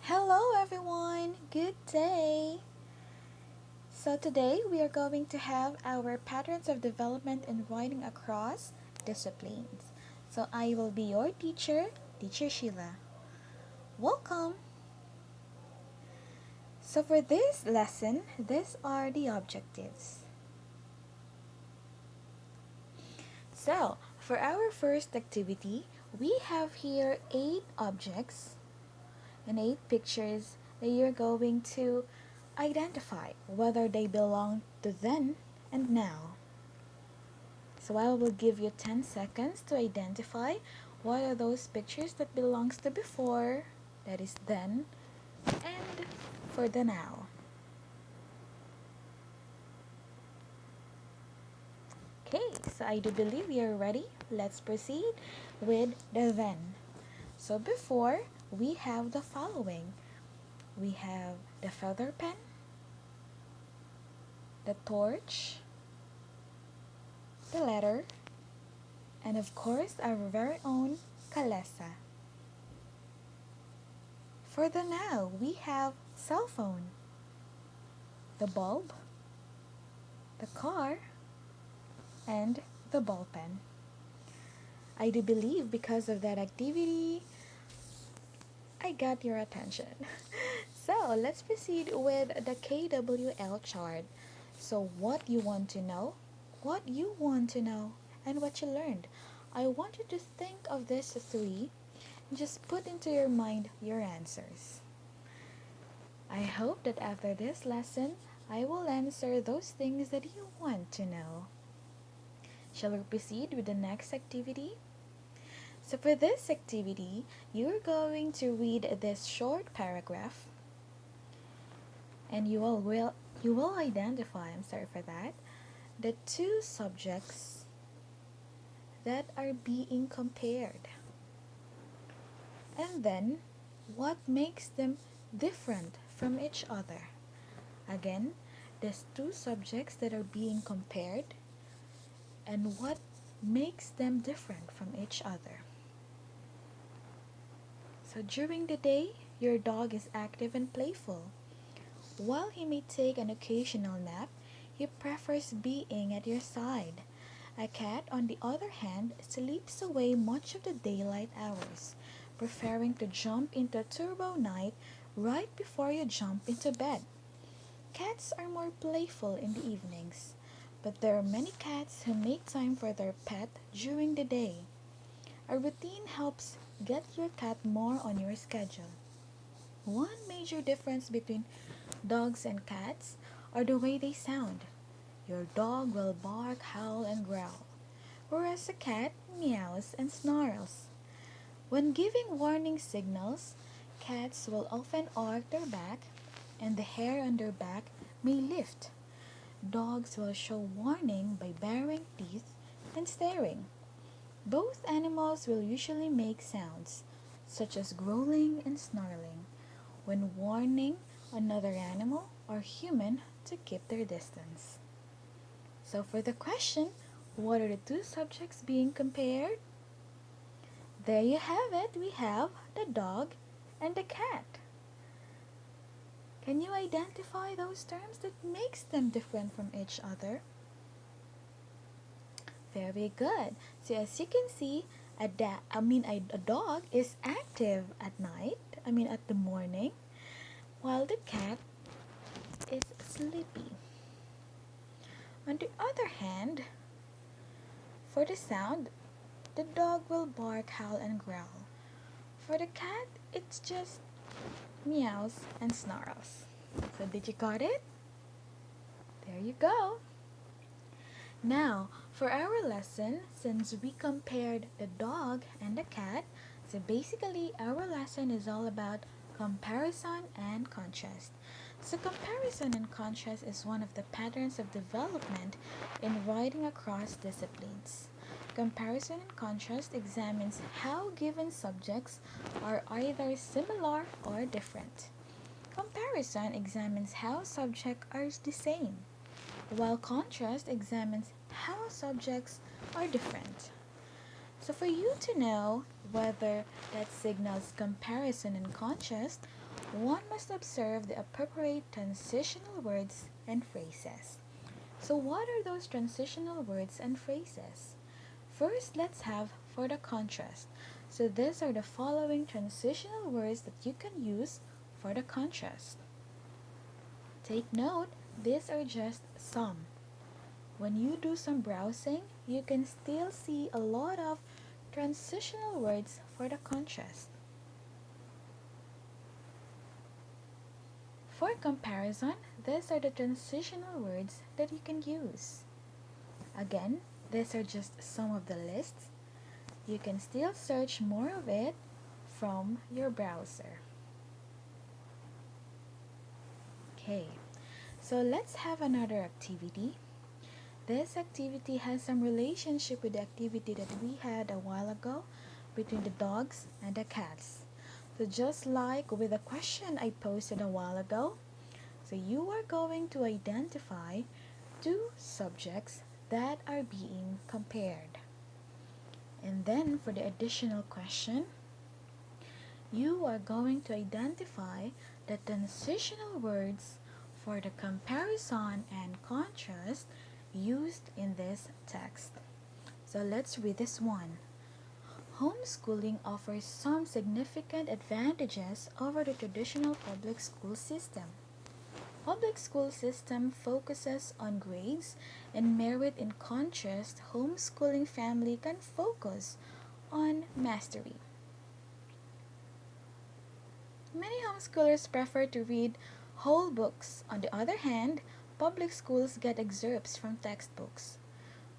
Hello everyone, good day. So today we are going to have our patterns of development in writing across disciplines. So I will be your teacher, Teacher Sheila. Welcome. So for this lesson, these are the objectives. So for our first activity, we have here 8 objects and 8 pictures that you're going to identify whether they belong to then and now. So I will give you 10 seconds to identify what are those pictures that belongs to before, that is then, and for the now. Okay, so I do believe you're ready. Let's proceed with the then. So before, we have the following. We have the feather pen, the torch, the letter, and of course our very own Kalesa. For the now, we have cell phone, the bulb, the car, and the ball pen. I do believe because of that activity, I got your attention. So let's proceed with the KWL chart. So what you want to know, what you want to know, and what you learned. I want you to think of this three and just put into your mind your answers. I hope that after this lesson, I will answer those things that you want to know. Shall we proceed with the next activity? So for this activity, you're going to read this short paragraph and you will identify, I'm sorry for that, the two subjects that are being compared. And then what makes them different from each other? Again, there's two subjects that are being compared and what makes them different from each other. So during the day, your dog is active and playful. While he may take an occasional nap, he prefers being at your side. A cat, on the other hand, sleeps away much of the daylight hours, preferring to jump into turbo night right before you jump into bed. Cats are more playful in the evenings, but there are many cats who make time for their pet during the day. A routine helps get your cat more on your schedule. One major difference between dogs and cats are the way they sound. Your dog will bark, howl, and growl, whereas a cat meows and snarls. When giving warning signals, cats will often arch their back and the hair on their back may lift. Dogs will show warning by baring teeth and staring. Both animals will usually make sounds, such as growling and snarling, when warning another animal or human to keep their distance. So for the question, what are the two subjects being compared? There you have it. We have the dog and the cat. Can you identify those terms that makes them different from each other? Very good. So as you can see, a dog is active at night, at the morning, while the cat is sleepy. On the other hand, for the sound, the dog will bark, howl, and growl. For the cat, it's just meows and snarls. So did you got it? There you go. Now, for our lesson, since we compared the dog and the cat, so basically our lesson is all about comparison and contrast. So comparison and contrast is one of the patterns of development in writing across disciplines. Comparison and contrast examines how given subjects are either similar or different. Comparison examines how subjects are the same, while contrast examines how subjects are different. So for you to know whether that signals comparison and contrast, one must observe the appropriate transitional words and phrases. So what are those transitional words and phrases? First, let's have for the contrast. So these are the following transitional words that you can use for the contrast. Take note, these are just some. When you do some browsing, you can still see a lot of transitional words for the contrast. For comparison, these are the transitional words that you can use. Again, these are just some of the lists. You can still search more of it from your browser. Okay, so let's have another activity. This activity has some relationship with the activity that we had a while ago between the dogs and the cats. So just like with the question I posted a while ago, so you are going to identify two subjects that are being compared. And then for the additional question, you are going to identify the transitional words for the comparison and contrast used in this text. So let's read this one. Homeschooling offers some significant advantages over the traditional public school system. Public school system focuses on grades and merit. In contrast, homeschooling family can focus on mastery. Many homeschoolers prefer to read whole books. On the other hand, public schools get excerpts from textbooks.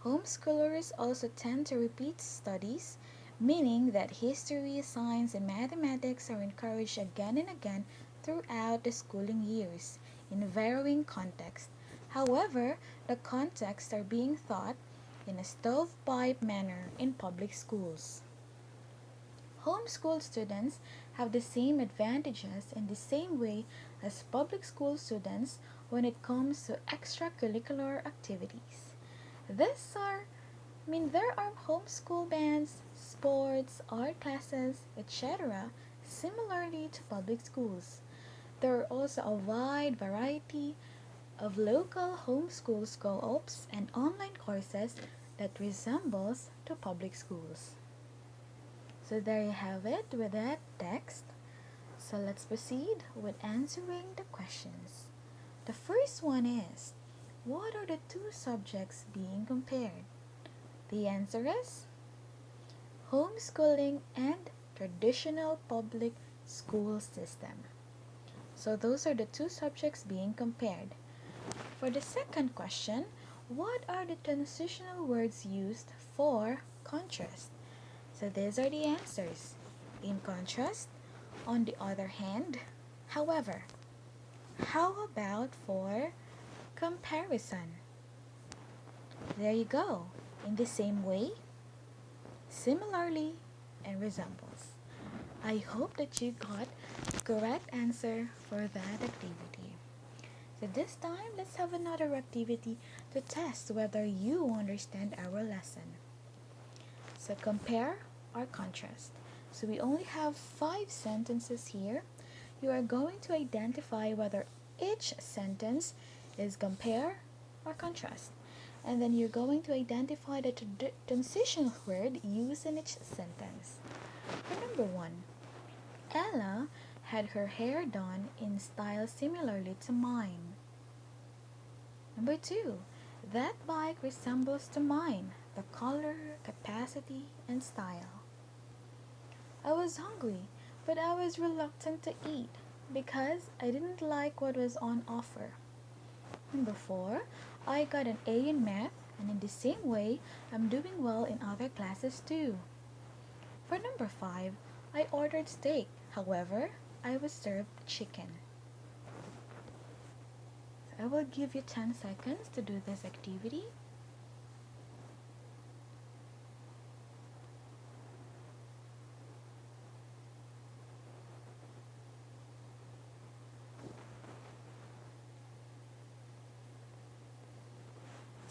Homeschoolers also tend to repeat studies, meaning that history, science, and mathematics are encouraged again and again throughout the schooling years in varying contexts. However, the contexts are being taught in a stovepipe manner in public schools. Homeschool students have the same advantages in the same way as public school students when it comes to extracurricular activities. There are homeschool bands, sports, art classes, etc. similarly to public schools. There are also a wide variety of local homeschool co-ops and online courses that resembles to public schools. So there you have it with that text. So let's proceed with answering the questions. The first one is, what are the two subjects being compared? The answer is homeschooling and traditional public school system. So those are the two subjects being compared. For the second question, what are the transitional words used for contrast? So these are the answers. In contrast, on the other hand, however. How about for comparison? There you go. In the same way, similarly, and resembles. I hope that you got the correct answer for that activity. So this time, let's have another activity to test whether you understand our lesson. So compare or contrast. So we only have 5 sentences here. You are going to identify whether each sentence is compare or contrast. And then you're going to identify the transitional word used in each sentence. For number 1, Ella had her hair done in style similarly to mine. Number 2, that bike resembles to mine, the color, capacity, and style. I was hungry, but I was reluctant to eat because I didn't like what was on offer. Number 4, I got an A in math, and in the same way, I'm doing well in other classes too. For number 5, I ordered steak, however, I was served chicken. So I will give you 10 seconds to do this activity.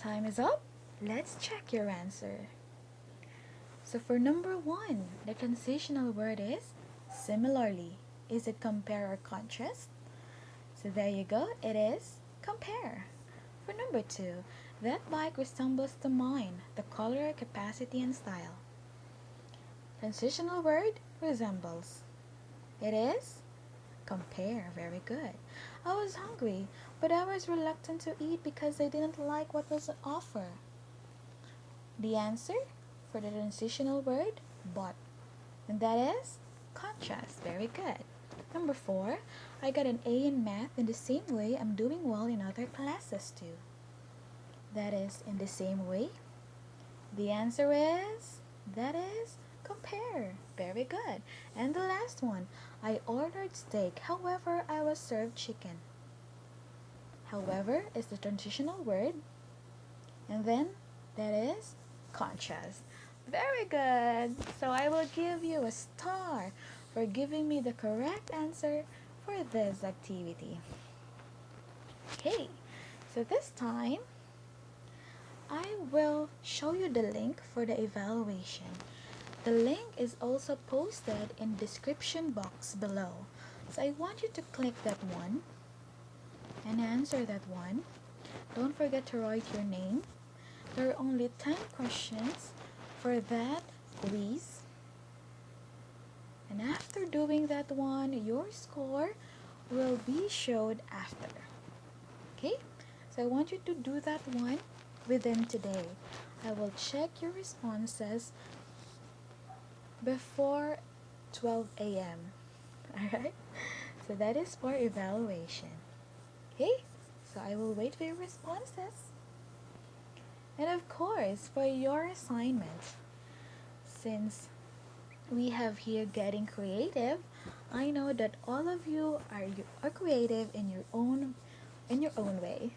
Time is up. Let's check your answer. So for number 1, the transitional word is similarly. Is it compare or contrast? So there you go, it is compare. For number 2, that bike resembles to mine, the color, capacity, and style. Transitional word, resembles. It is compare. Very good. I was hungry, but I was reluctant to eat because I didn't like what was on offer. The answer for the transitional word, but. And that is contrast. Very good. Number 4, I got an A in math in the same way I'm doing well in other classes too. That is in the same way. The answer is, that is compare. Very good. And the last one, I ordered steak, however, I was served chicken. However is the transitional word, and then that is contrast. Very good. So I will give you a star for giving me the correct answer for this activity. Okay, so this time I will show you the link for the evaluation. The link is also posted in the description box below. So I want you to click that one and answer that one. Don't forget to write your name. There are only 10 questions for that quiz. And after doing that one, your score will be showed after. Okay? So I want you to do that one within today. I will check your responses before 12 a.m. Alright? So that is for evaluation. Okay? So I will wait for your responses. And of course, for your assignment, since we have here getting creative, I know that all of you are creative in your own way.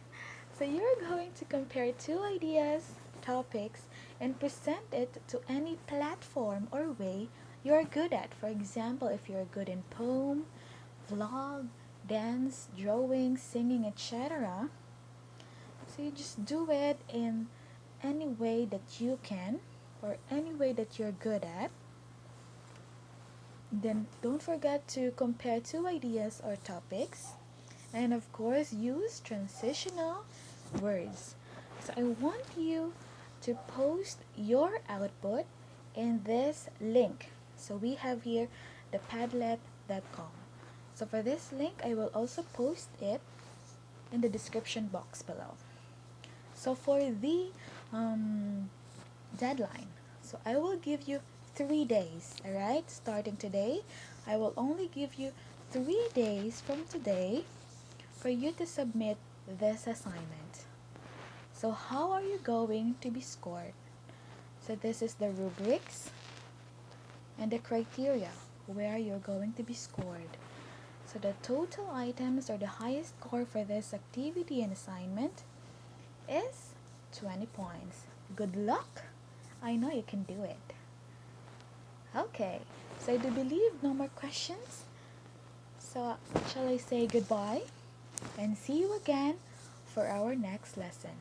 So you're going to compare two ideas, topics, and present it to any platform or way you're good at. For example, if you're good in poem, vlog, dance, drawing, singing, etc. So you just do it in any way that you can or any way that you're good at. Then don't forget to compare two ideas or topics. And of course, use transitional words. So I want you to post your output in this link. So we have here the padlet.com. So for this link, I will also post it in the description box below. So for the deadline, so I will give you 3 days, alright? Starting today, I will only give you 3 days from today for you to submit this assignment. So how are you going to be scored? So this is the rubrics and the criteria where you're going to be scored. So the total items or the highest score for this activity and assignment is 20 points. Good luck! I know you can do it. Okay, so I do believe no more questions. So shall I say goodbye and see you again for our next lesson.